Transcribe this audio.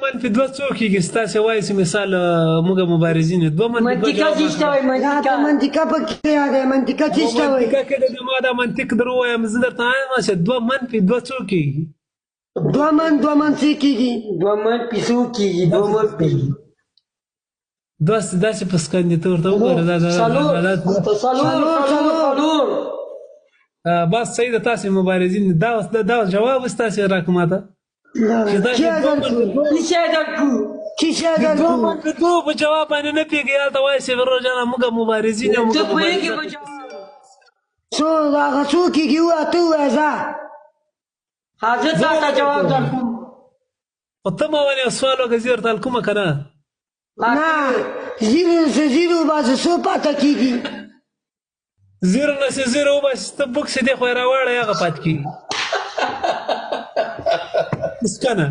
منفي دوه څو کېږي ستاسې وایي چې مثال موږ مبارزین یو دوه منفي دوه منطقه جواب چیشته وای دا منطقه پکې یاده منطقه چیشته وای منطقه کې د ما دا منطق در ووایم زه درته وایم چې دوه منفي دوه څو کېږي دوه من څه کېږي 2 من پیسو کېږي 2 من کېږي داسې په سکندې ته ورته وګوره څلور بس صحیح ده تاسې مبارزین دا جواب ستاسې راکړه ماته چیشه درکو تو په جواب باندې نه پوهېږې هلته وایي چې روژانه موږ مبارزین یو ته پوهېږې په جواب څو هغه څو کېږي ووایه ته ووایه ځه حاضر تاته جواب درکوم خو ته ما ونې یو سوال وکړه زه ورته حل کومه که نه نه زیرو باسه څو پاته کېږي زیرو نه چې زیرو وباسي ته بوکس دې خو یې راواړی هغه پاتې کېږي اوس که نه